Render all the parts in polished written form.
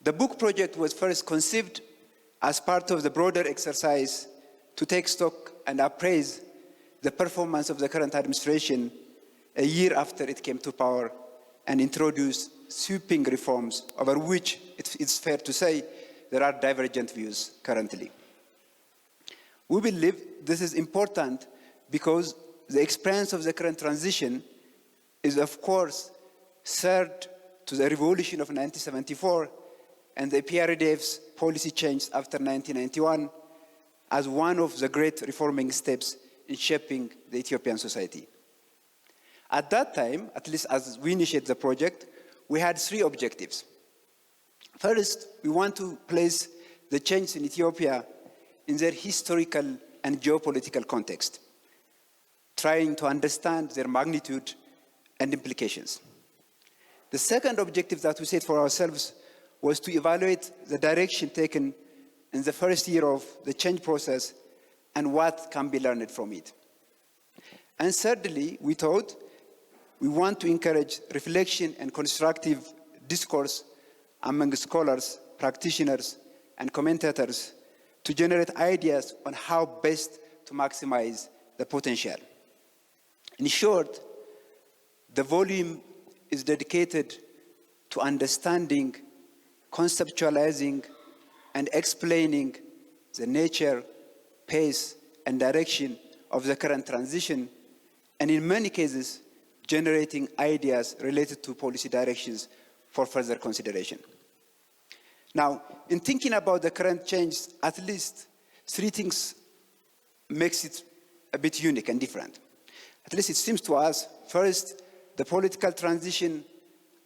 The book project was first conceived as part of the broader exercise to take stock and appraise the performance of the current administration a year after it came to power and introduce sweeping reforms over which it's fair to say there are divergent views currently. We believe this is important because the experience of the current transition is, of course, third to the revolution of 1974 and the PRDF's policy change after 1991 as one of the great reforming steps in shaping the Ethiopian society. At that time, at least as we initiated the project, we had three objectives. First, we want to place the change in Ethiopia in their historical and geopolitical context, trying to understand their magnitude and implications. The second objective that we set for ourselves was to evaluate the direction taken in the first year of the change process and what can be learned from it. And thirdly, we thought we want to encourage reflection and constructive discourse among scholars, practitioners, and commentators to generate ideas on how best to maximize the potential. In short, the volume is dedicated to understanding, conceptualizing, and explaining the nature, pace, and direction of the current transition, and in many cases, generating ideas related to policy directions for further consideration. Now, in thinking about the current change, at least three things makes it a bit unique and different. At least it seems to us, first, the political transition,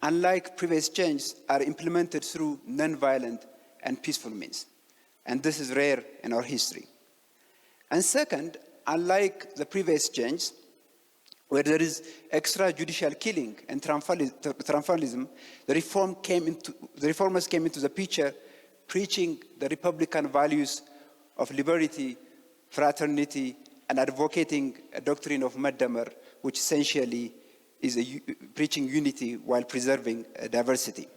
unlike previous changes, are implemented through non-violent and peaceful means. And this is rare in our history. And second, unlike the previous change, where there is extrajudicial killing and triumphalism, the reformers came into the picture preaching the Republican values of liberty, fraternity, and advocating a doctrine of Madamar, which essentially is preaching unity while preserving diversity.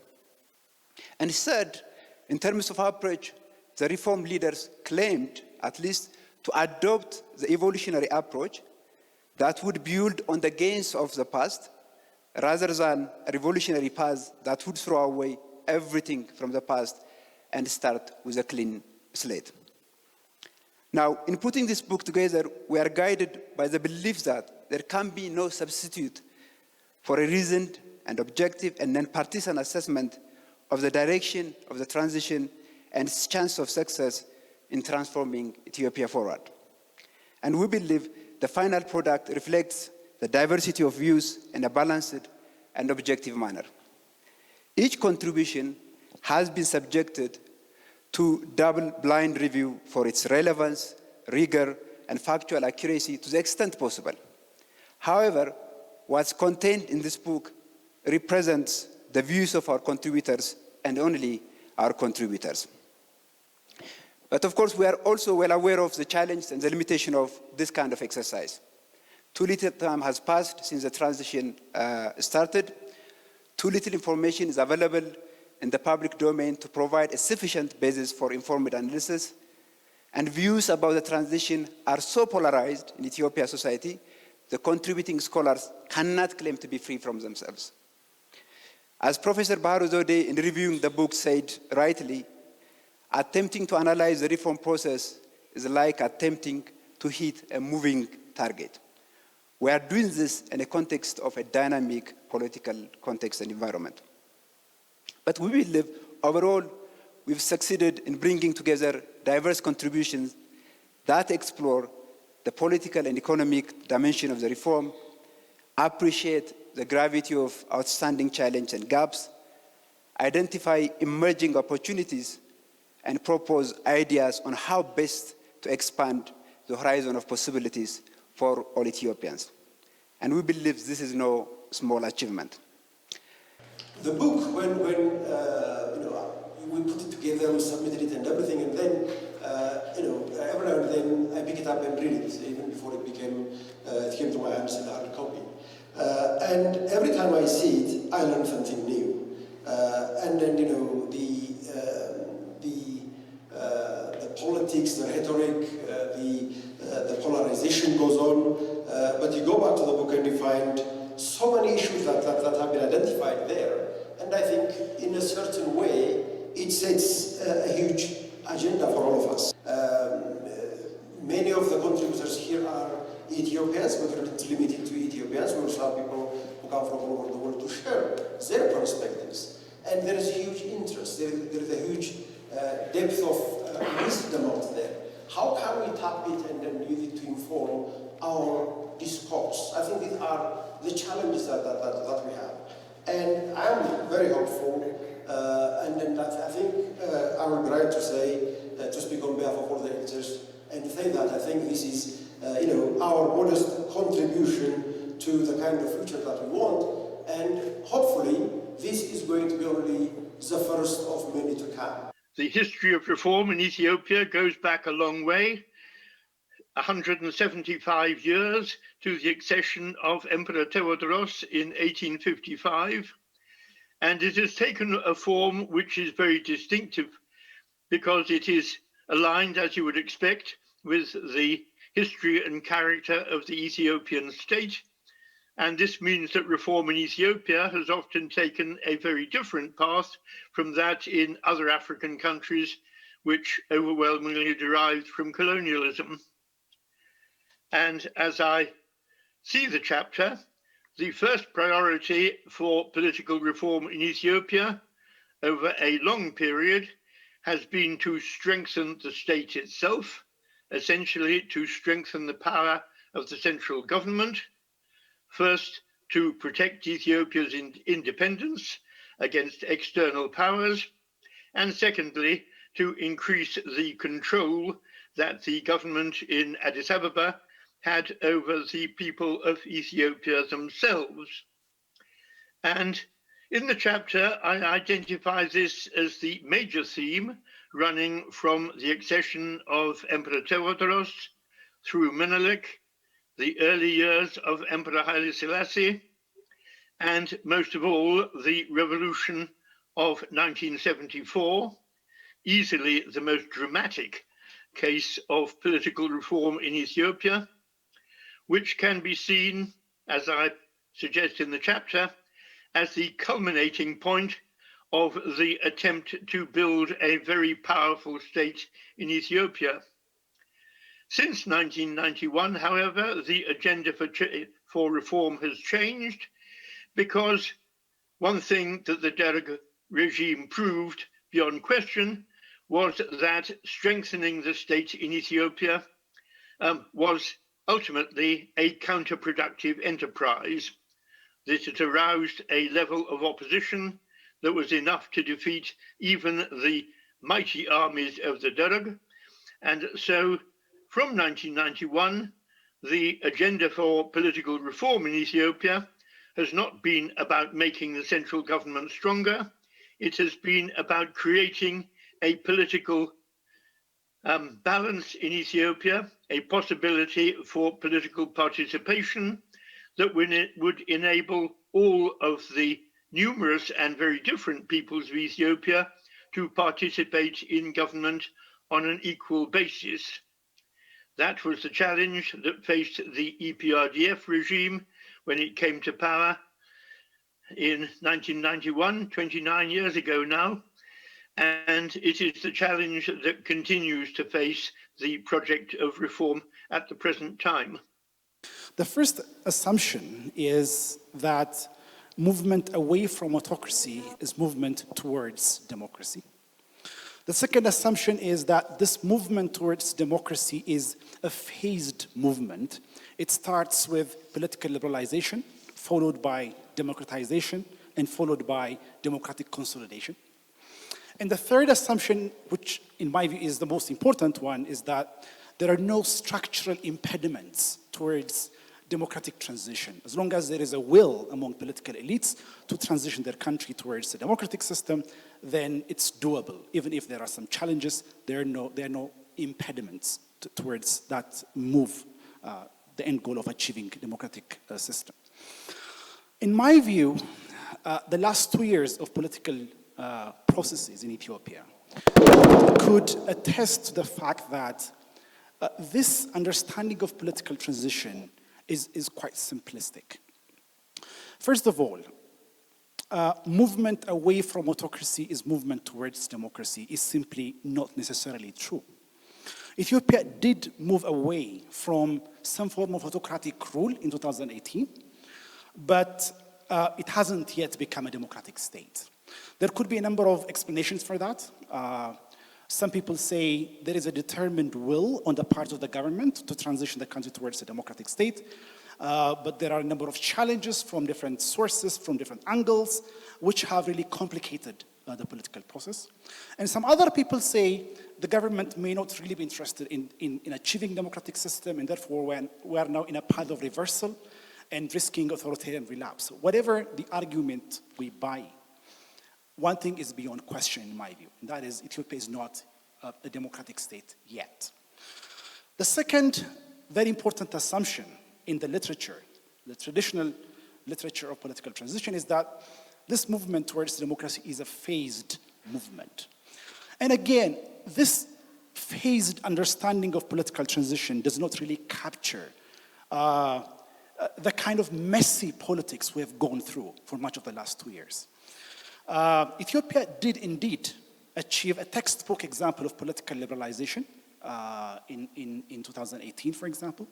And third, in terms of approach, the reform leaders claimed, at least, to adopt the evolutionary approach that would build on the gains of the past, rather than a revolutionary path that would throw away everything from the past and start with a clean slate. Now, in putting this book together, we are guided by the belief that there can be no substitute for a reasoned and objective and non-partisan assessment of the direction of the transition and its chance of success in transforming Ethiopia forward. And we believe the final product reflects the diversity of views in a balanced and objective manner. Each contribution has been subjected to double-blind review for its relevance, rigor, and factual accuracy to the extent possible. However, what's contained in this book represents the views of our contributors and only our contributors. But of course, we are also well aware of the challenge and the limitation of this kind of exercise. Too little time has passed since the transition started. Too little information is available in the public domain to provide a sufficient basis for informed analysis. And views about the transition are so polarized in Ethiopian society, the contributing scholars cannot claim to be free from themselves. As Professor Bahru Zode, in reviewing the book, said rightly, attempting to analyze the reform process is like attempting to hit a moving target. We are doing this in a context of a dynamic political context and environment. But we believe, overall, we've succeeded in bringing together diverse contributions that explore the political and economic dimension of the reform, appreciate the gravity of outstanding challenges and gaps, identify emerging opportunities, and propose ideas on how best to expand the horizon of possibilities for all Ethiopians. And we believe this is no small achievement. The book, when we put it together, we submitted it and everything, and then, every now and then I pick it up and read it, even before it came to my hands in a hard copy. And every time I see it, I learn something new. And then, politics, the rhetoric, the polarization goes on. But you go back to the book and you find so many issues that have been identified there. And I think in a certain way, it sets a huge agenda for all of us. Many of the contributors here are Ethiopians, but we're not limited to Ethiopians. We also have people who come from all over the world to share their perspectives. And there is a huge interest, there is a huge depth of wisdom out there. How can we tap it and then use it to inform our discourse? I think these are the challenges that we have. And I'm very hopeful, and I think I would like to say, to speak on behalf of all the editors, and say that I think this is, our modest contribution to the kind of future that we want, and hopefully this is going to be only the first of many to come. The history of reform in Ethiopia goes back a long way, 175 years to the accession of Emperor Theodoros in 1855, and it has taken a form which is very distinctive because it is aligned, as you would expect, with the history and character of the Ethiopian state. And this means that reform in Ethiopia has often taken a very different path from that in other African countries, which overwhelmingly derived from colonialism. And as I see the chapter, the first priority for political reform in Ethiopia over a long period has been to strengthen the state itself, essentially to strengthen the power of the central government. First, to protect Ethiopia's independence against external powers, and secondly, to increase the control that the government in Addis Ababa had over the people of Ethiopia themselves. And in the chapter, I identify this as the major theme running from the accession of Emperor Theodoros through Menelik, the early years of Emperor Haile Selassie, and most of all, the revolution of 1974, easily the most dramatic case of political reform in Ethiopia, which can be seen, as I suggest in the chapter, as the culminating point of the attempt to build a very powerful state in Ethiopia. Since 1991, however, the agenda for reform has changed because one thing that the Derg regime proved beyond question was that strengthening the state in Ethiopia was ultimately a counterproductive enterprise. This had aroused a level of opposition that was enough to defeat even the mighty armies of the Derg. And so from 1991, the agenda for political reform in Ethiopia has not been about making the central government stronger. It has been about creating a political balance in Ethiopia, a possibility for political participation that would enable all of the numerous and very different peoples of Ethiopia to participate in government on an equal basis. That was the challenge that faced the EPRDF regime when it came to power in 1991, 29 years ago now. And it is the challenge that continues to face the project of reform at the present time. The first assumption is that movement away from autocracy is movement towards democracy. The second assumption is that this movement towards democracy is a phased movement. It starts with political liberalization, followed by democratization, and followed by democratic consolidation. And the third assumption, which in my view is the most important one, is that there are no structural impediments towards democratic transition. As long as there is a will among political elites to transition their country towards a democratic system, then it's doable. Even if there are some challenges, there are no impediments towards that move, the end goal of achieving a democratic system. In my view, the last 2 years of political processes in Ethiopia could attest to the fact that this understanding of political transition is quite simplistic. First of all, movement away from autocracy is movement towards democracy is simply not necessarily true. Ethiopia did move away from some form of autocratic rule in 2018, but it hasn't yet become a democratic state. There could be a number of explanations for that. Some people say there is a determined will on the part of the government to transition the country towards a democratic state, but there are a number of challenges from different sources, from different angles, which have really complicated the political process. And some other people say the government may not really be interested in achieving democratic system, and therefore we are now in a path of reversal and risking authoritarian relapse. Whatever the argument we buy, one thing is beyond question in my view, and that is Ethiopia is not a democratic state yet. The second very important assumption in the literature, the traditional literature of political transition, is that this movement towards democracy is a phased movement. And again, this phased understanding of political transition does not really capture the kind of messy politics we have gone through for much of the last 2 years. Ethiopia did indeed achieve a textbook example of political liberalization in 2018, for example.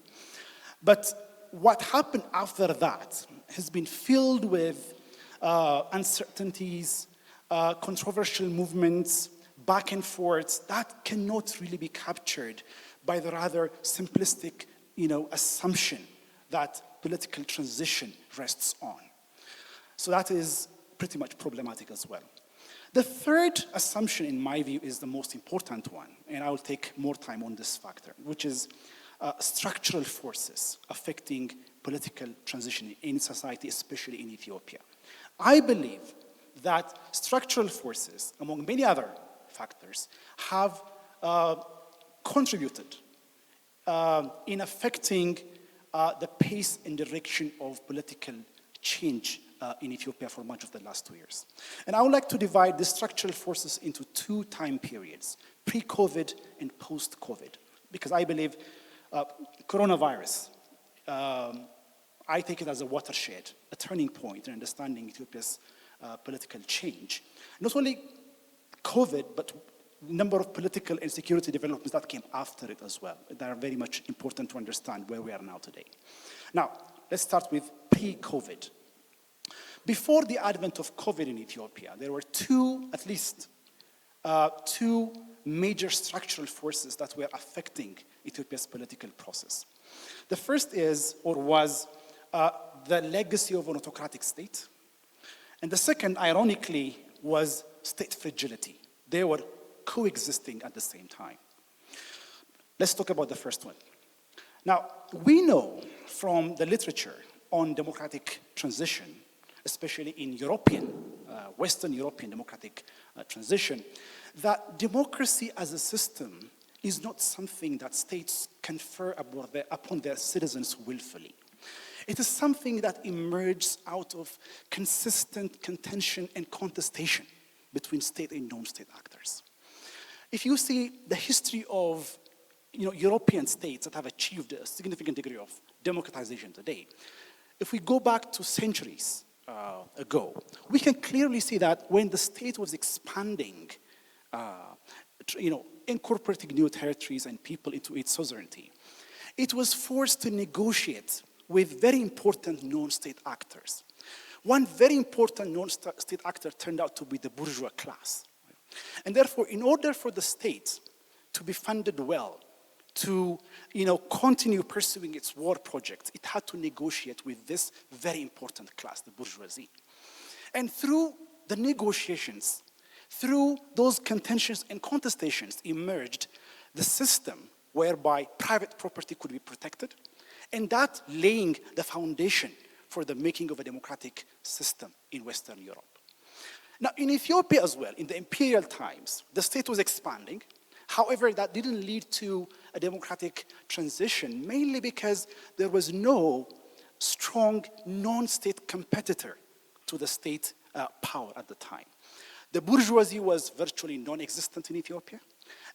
But what happened after that has been filled with uncertainties, controversial movements, back and forth that cannot really be captured by the rather simplistic, assumption that political transition rests on. So that is pretty much problematic as well. The third assumption, in my view, is the most important one, and I will take more time on this factor, which is structural forces affecting political transition in society, especially in Ethiopia. I believe that structural forces, among many other factors, have contributed in affecting the pace and direction of political change in Ethiopia for much of the last 2 years. And I would like to divide the structural forces into 2 time periods, pre-COVID and post-COVID, because I believe coronavirus, I take it as a watershed, a turning point in understanding Ethiopia's political change. Not only COVID, but a number of political and security developments that came after it as well, that are very much important to understand where we are now today. Now, let's start with pre-COVID. Before the advent of COVID in Ethiopia, there were at least two major structural forces that were affecting Ethiopia's political process. The first was the legacy of an autocratic state. And the second, ironically, was state fragility. They were coexisting at the same time. Let's talk about the first one. Now, we know from the literature on democratic transition, especially in Western European democratic transition, that democracy as a system is not something that states confer upon their citizens willfully. It is something that emerges out of consistent contention and contestation between state and non-state actors. If you see the history of European states that have achieved a significant degree of democratization today, if we go back to centuries ago, we can clearly see that when the state was expanding, incorporating new territories and people into its sovereignty, it was forced to negotiate with very important non-state actors. One very important non-state actor turned out to be the bourgeois class. And therefore, in order for the state to be funded well, to continue pursuing its war project, it had to negotiate with this very important class, the bourgeoisie. And through the negotiations, through those contentions and contestations, emerged the system whereby private property could be protected, and that laying the foundation for the making of a democratic system in Western Europe. Now, in Ethiopia as well, in the imperial times, the state was expanding. However, that didn't lead to a democratic transition, mainly because there was no strong non-state competitor to the state power at the time. The bourgeoisie was virtually non-existent in Ethiopia.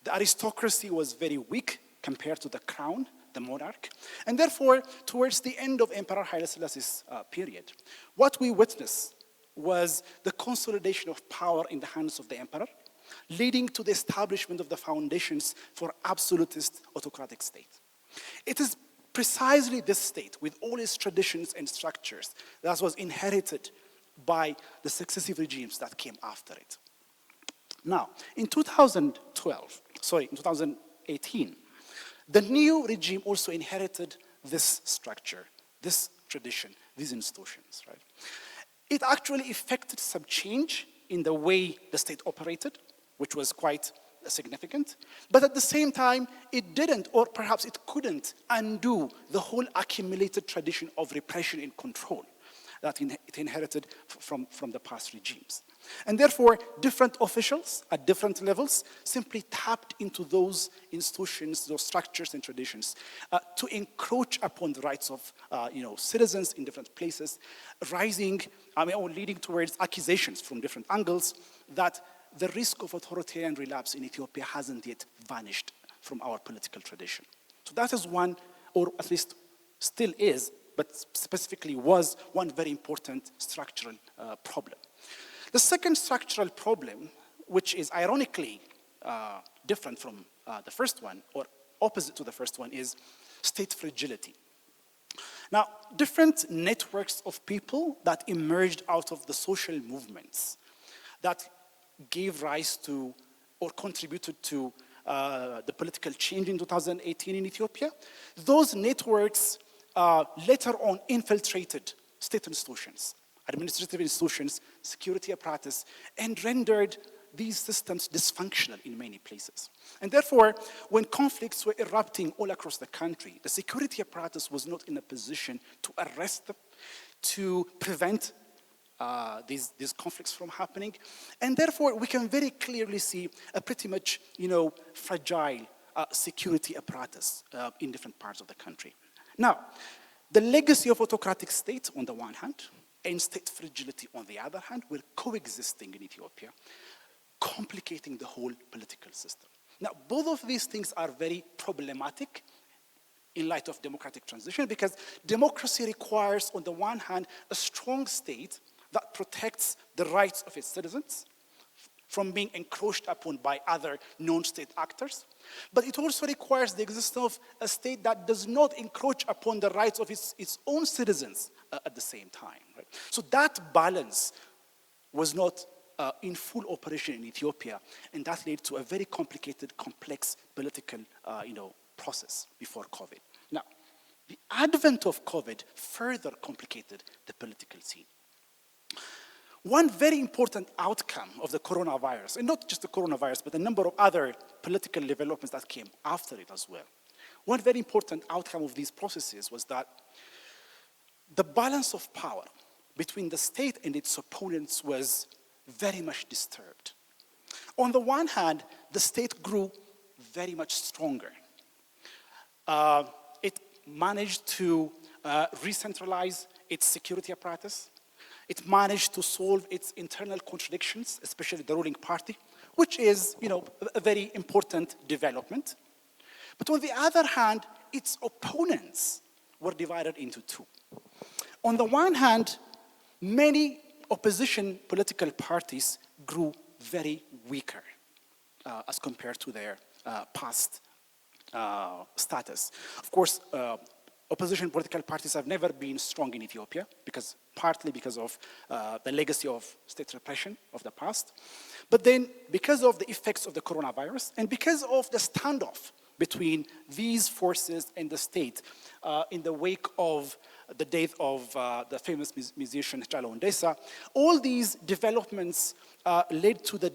The aristocracy was very weak compared to the crown, the monarch. And therefore, towards the end of Emperor Haile Selassie's period, what we witnessed was the consolidation of power in the hands of the emperor, leading to the establishment of the foundations for absolutist autocratic state. It is precisely this state, with all its traditions and structures, that was inherited by the successive regimes that came after it. Now, in 2018, the new regime also inherited this structure, this tradition, these institutions, right? It actually effected some change in the way the state operated, which was quite significant. But at the same time, it didn't, or perhaps it couldn't, undo the whole accumulated tradition of repression and control that it inherited from the past regimes. And therefore, different officials at different levels simply tapped into those institutions, those structures and traditions to encroach upon the rights of citizens in different places, or leading towards accusations from different angles that the risk of authoritarian relapse in Ethiopia hasn't yet vanished from our political tradition. So that is one, or at least still is, but specifically was one very important structural problem. The second structural problem, which is ironically different from the first one, or opposite to the first one, is state fragility. Now, different networks of people that emerged out of the social movements that gave rise to or contributed to the political change in 2018 in Ethiopia, those networks later on infiltrated state institutions, administrative institutions, security apparatus, and rendered these systems dysfunctional in many places. And therefore, when conflicts were erupting all across the country, the security apparatus was not in a position to arrest them, to prevent these conflicts from happening. And therefore, we can very clearly see a pretty much, fragile security apparatus in different parts of the country. Now, the legacy of autocratic state on the one hand, and state fragility on the other hand, were coexisting in Ethiopia, complicating the whole political system. Now, both of these things are very problematic in light of democratic transition, because democracy requires, on the one hand, a strong state that protects the rights of its citizens from being encroached upon by other non-state actors. But it also requires the existence of a state that does not encroach upon the rights of its own citizens at the same time. Right? So that balance was not in full operation in Ethiopia, and that led to a very complicated, complex political process before COVID. Now, the advent of COVID further complicated the political scene. One very important outcome of the coronavirus, and not just the coronavirus, but a number of other political developments that came after it as well. One very important outcome of these processes was that the balance of power between the state and its opponents was very much disturbed. On the one hand, the state grew very much stronger. It managed to re-centralize its security apparatus. It managed to solve its internal contradictions, especially the ruling party, which is, a very important development. But on the other hand, its opponents were divided into two. On the one hand, many opposition political parties grew very weaker as compared to their past status. Of course, opposition political parties have never been strong in Ethiopia, partly because of the legacy of state repression of the past, but then because of the effects of the coronavirus and because of the standoff between these forces and the state in the wake of the death of the famous musician Hachalu Hundessa, all these developments led to the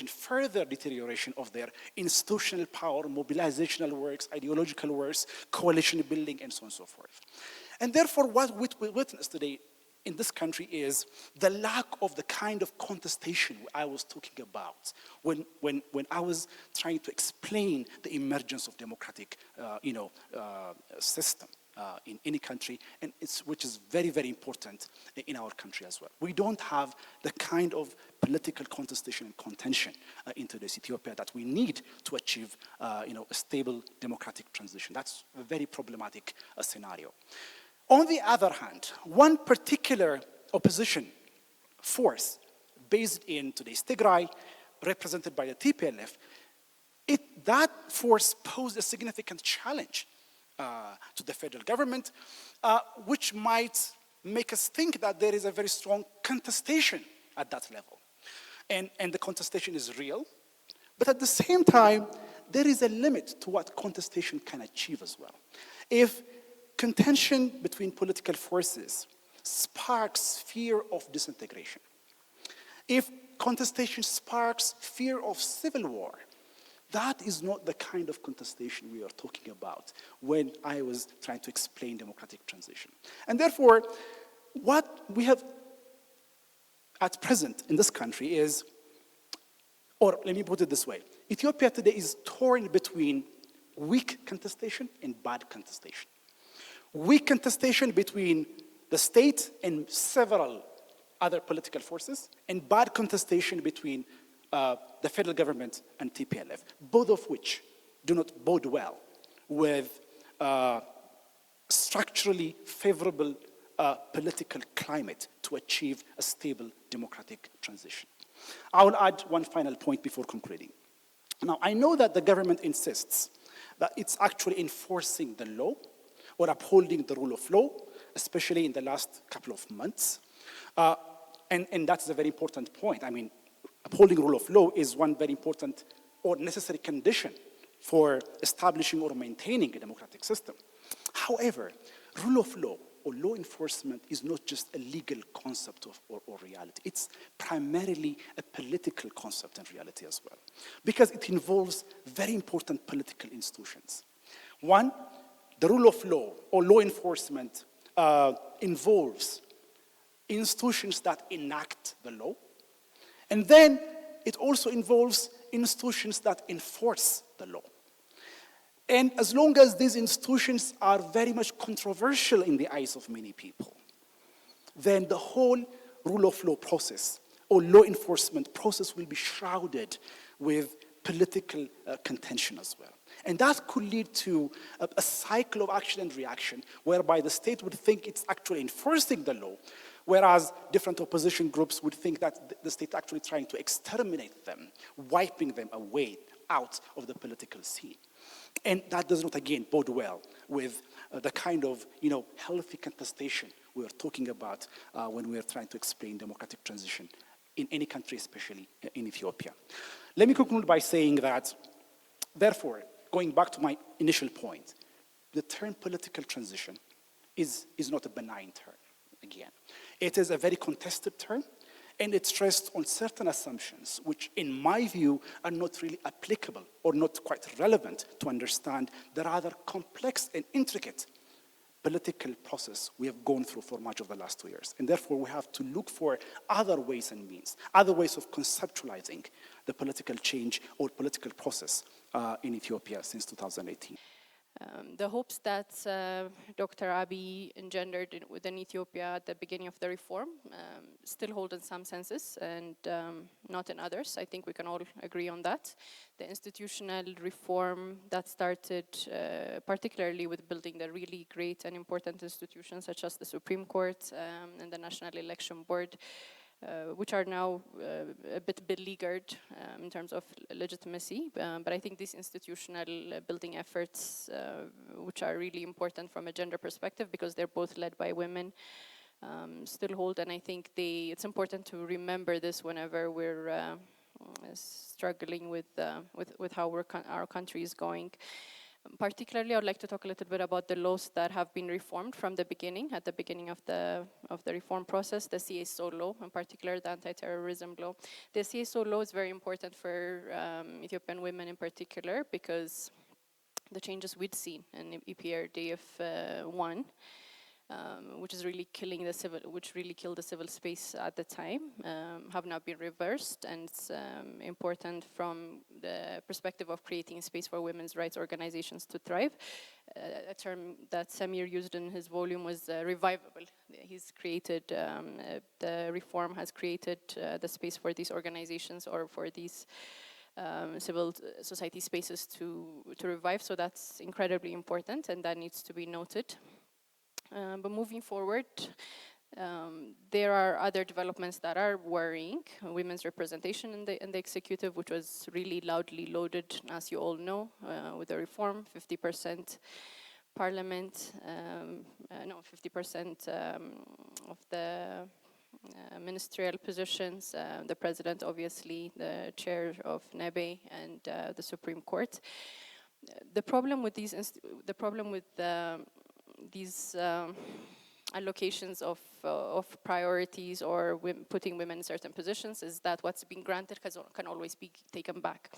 further deterioration of their institutional power, mobilizational works, ideological works, coalition building, and so on and so forth. And therefore, what we witness today in this country is the lack of the kind of contestation I was talking about when I was trying to explain the emergence of democratic system. in any country, and which is very, very important in our country as well. We don't have the kind of political contestation and contention in today's Ethiopia that we need to achieve a stable democratic transition. That's a very problematic scenario. On the other hand, one particular opposition force based in today's Tigray, represented by the TPLF, that force posed a significant challenge to the federal government, which might make us think that there is a very strong contestation at that level. And the contestation is real, but at the same time, there is a limit to what contestation can achieve as well. If contention between political forces sparks fear of disintegration, if contestation sparks fear of civil war, that is not the kind of contestation we are talking about when I was trying to explain democratic transition. And therefore, what we have at present in this country is, or let me put it this way, Ethiopia today is torn between weak contestation and bad contestation. Weak contestation between the state and several other political forces, and bad contestation between the federal government and TPLF, both of which do not bode well with structurally favorable political climate to achieve a stable democratic transition. I will add one final point before concluding. Now, I know that the government insists that it's actually enforcing the law or upholding the rule of law, especially in the last couple of months. And that's a very important point. I mean, upholding rule of law is one very important or necessary condition for establishing or maintaining a democratic system. However, rule of law or law enforcement is not just a legal concept or reality. It's primarily a political concept and reality as well, because it involves very important political institutions. One, the rule of law or law enforcement involves institutions that enact the law. And then it also involves institutions that enforce the law. And as long as these institutions are very much controversial in the eyes of many people, then the whole rule of law process or law enforcement process will be shrouded with political contention as well. And that could lead to a cycle of action and reaction, whereby the state would think it's actually enforcing the law, whereas different opposition groups would think that the state actually trying to exterminate them, wiping them away out of the political scene. And that does not, again, bode well with the kind of healthy contestation we are talking about when we are trying to explain democratic transition in any country, especially in Ethiopia. Let me conclude by saying that, therefore, going back to my initial point, the term political transition is not a benign term, again. It is a very contested term, and it's stressed on certain assumptions, which, in my view, are not really applicable or not quite relevant to understand the rather complex and intricate political process we have gone through for much of the last 2 years. And therefore, we have to look for other ways and means, other ways of conceptualizing the political change or political process in Ethiopia since 2018. The hopes that Dr. Abiy engendered within Ethiopia at the beginning of the reform still hold in some senses and not in others. I think we can all agree on that. The institutional reform that started particularly with building the really great and important institutions such as the Supreme Court and the National Election Board, which are now a bit beleaguered in terms of legitimacy. But I think these institutional building efforts, which are really important from a gender perspective because they're both led by women, still hold. And I think it's important to remember this whenever we're struggling with how our country is going. Particularly, I would like to talk a little bit about the laws that have been reformed from the beginning, at the beginning of the reform process, the CSO law, in particular the anti-terrorism law. The CSO law is very important for Ethiopian women in particular because the changes we'd seen in EPRDF 1 which is really killing the civil, which really killed the civil space at the time, have now been reversed, and it's important from the perspective of creating space for women's rights organizations to thrive. A term that Samir used in his volume was revivable. He's created, the reform has created the space for these organizations or for these civil society spaces to revive, so that's incredibly important, and that needs to be noted. But moving forward, there are other developments that are worrying. Women's representation in the executive, which was really loudly loaded, as you all know, with the reform, 50% parliament, 50% of the ministerial positions, the president, obviously, the chair of NEBE, and the Supreme Court. The problem with these allocations of priorities or putting women in certain positions is that what's been granted can always be taken back.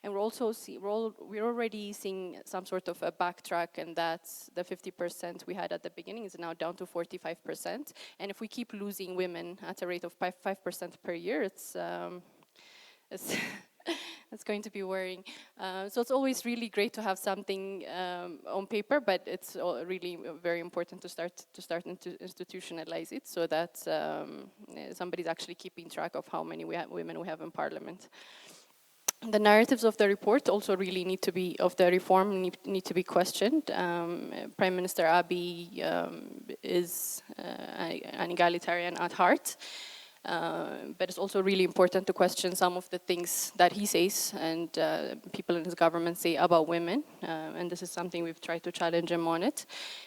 And we're already seeing some sort of a backtrack, and that's the 50% we had at the beginning is now down to 45%. And if we keep losing women at a rate of 5% per year, it's it's going to be worrying. So it's always really great to have something on paper, but it's really very important to start to institutionalize it, so that somebody's actually keeping track of how many women we have in parliament. The narratives of the report also really need to be, of the reform, need to be questioned. Prime Minister Abiy is an egalitarian at heart. But it's also really important to question some of the things that he says and people in his government say about women. And this is something we've tried to challenge him on it.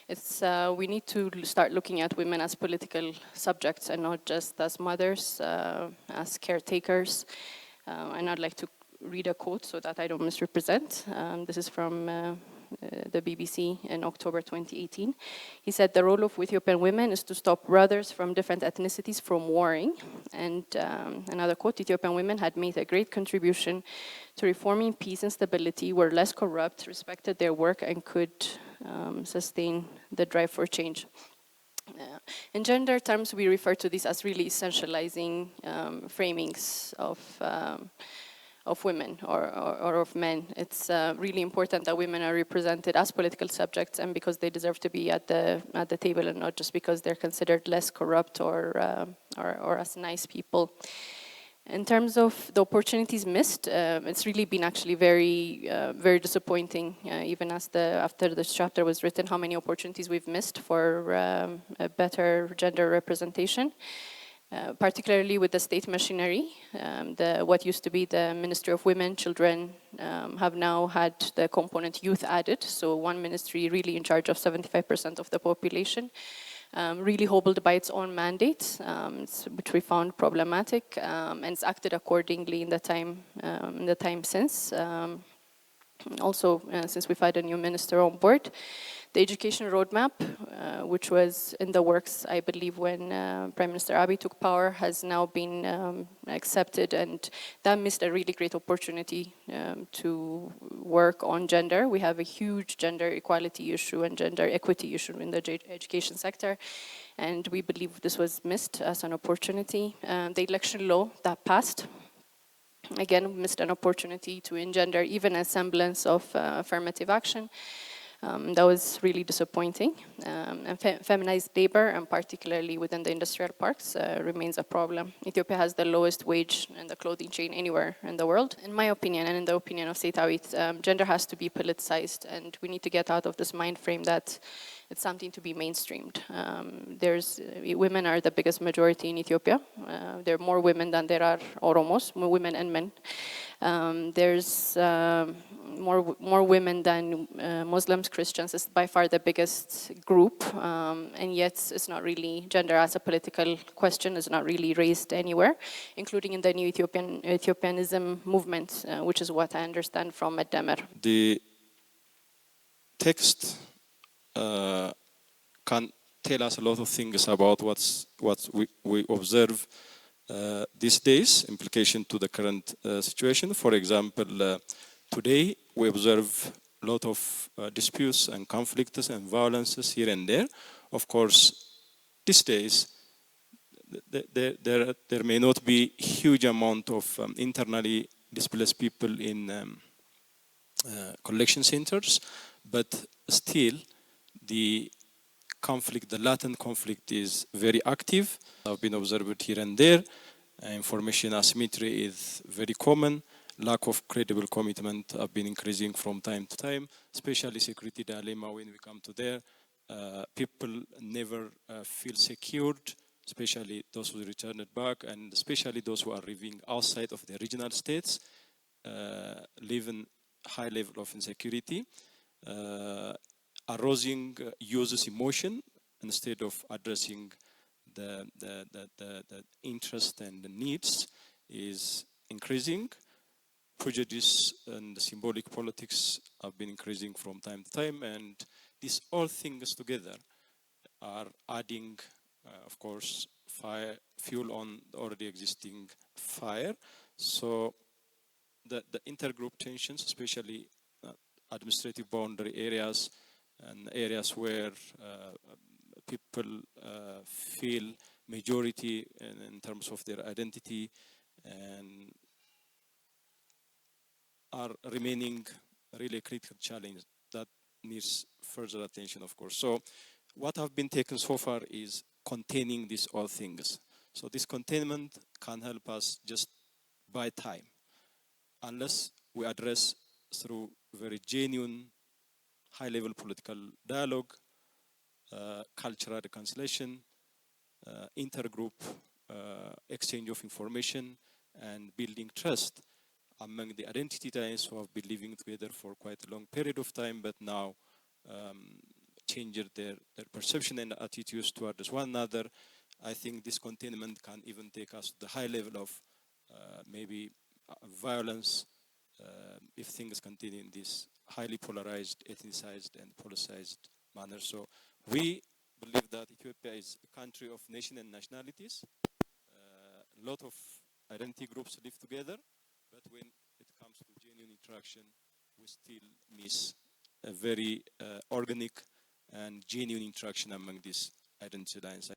It's, we need to start looking at women as political subjects and not just as mothers, as caretakers. And I'd like to read a quote so that I don't misrepresent. This is from the BBC in October 2018. He said, "The role of Ethiopian women is to stop brothers from different ethnicities from warring." And another quote, "Ethiopian women had made a great contribution to reforming peace and stability, were less corrupt, respected their work, and could sustain the drive for change." In gender terms, we refer to this as really essentializing framings of women or of men. It's really important that women are represented as political subjects, and because they deserve to be at the table, and not just because they're considered less corrupt or as nice people. In terms of the opportunities missed, it's really been actually very disappointing. Even after this chapter was written, how many opportunities we've missed for a better gender representation. Particularly with the state machinery, what used to be the Ministry of Women, Children, have now had the component youth added. So one ministry really in charge of 75% of the population, really hobbled by its own mandate, which we found problematic, and it's acted accordingly in the time since. Also, since we've had a new minister on board. The education roadmap, which was in the works, I believe, when Prime Minister Abiy took power, has now been accepted, and that missed a really great opportunity to work on gender. We have a huge gender equality issue and gender equity issue in the education sector, and we believe this was missed as an opportunity. The election law that passed, again, missed an opportunity to engender even a semblance of affirmative action. That was really disappointing. And feminized labor, and particularly within the industrial parks, remains a problem. Ethiopia has the lowest wage in the clothing chain anywhere in the world. In my opinion, and in the opinion of Seytawit, gender has to be politicized, and we need to get out of this mind frame that it's something to be mainstreamed. Women are the biggest majority in Ethiopia. There are more women than there are Oromos, more women and men. There's more women than Muslims, Christians. Is by far the biggest group, and yet it's not really, gender as a political question is not really raised anywhere, including in the new Ethiopianism movement, which is what I understand from Eddemer. The text can tell us a lot of things about what we observe these days, implication to the current situation. For example, today we observe lot of disputes and conflicts and violences here and there. Of course, these days, there may not be huge amount of internally displaced people in collection centers, but still the conflict, the latent conflict is very active. I've been observed here and there. Information asymmetry is very common. Lack of credible commitment have been increasing from time to time, especially security dilemma when we come to there. People never feel secured, especially those who returned back, and especially those who are living outside of the regional states, live in high level of insecurity. Arousing users' emotion instead of addressing the interest and the needs is increasing. Prejudice and symbolic politics have been increasing from time to time, and these all things together are adding, of course, fuel on the already existing fire. So the intergroup tensions, especially administrative boundary areas and areas where people feel majority in terms of their identity and are remaining really a critical challenge that needs further attention, of course. So what have been taken so far is containing these all things. So this containment can help us just buy time, unless we address through very genuine high-level political dialogue, cultural reconciliation, intergroup exchange of information, and building trust among the identity ties who have been living together for quite a long period of time, but now changed their perception and attitudes towards one another. I think this containment can even take us to the high level of maybe violence if things continue in this highly polarized, ethnicized, and politicized manner. So we believe that Ethiopia is a country of nation and nationalities. A lot of identity groups live together, but when it comes to genuine interaction, we still miss a very organic and genuine interaction among these identity lines.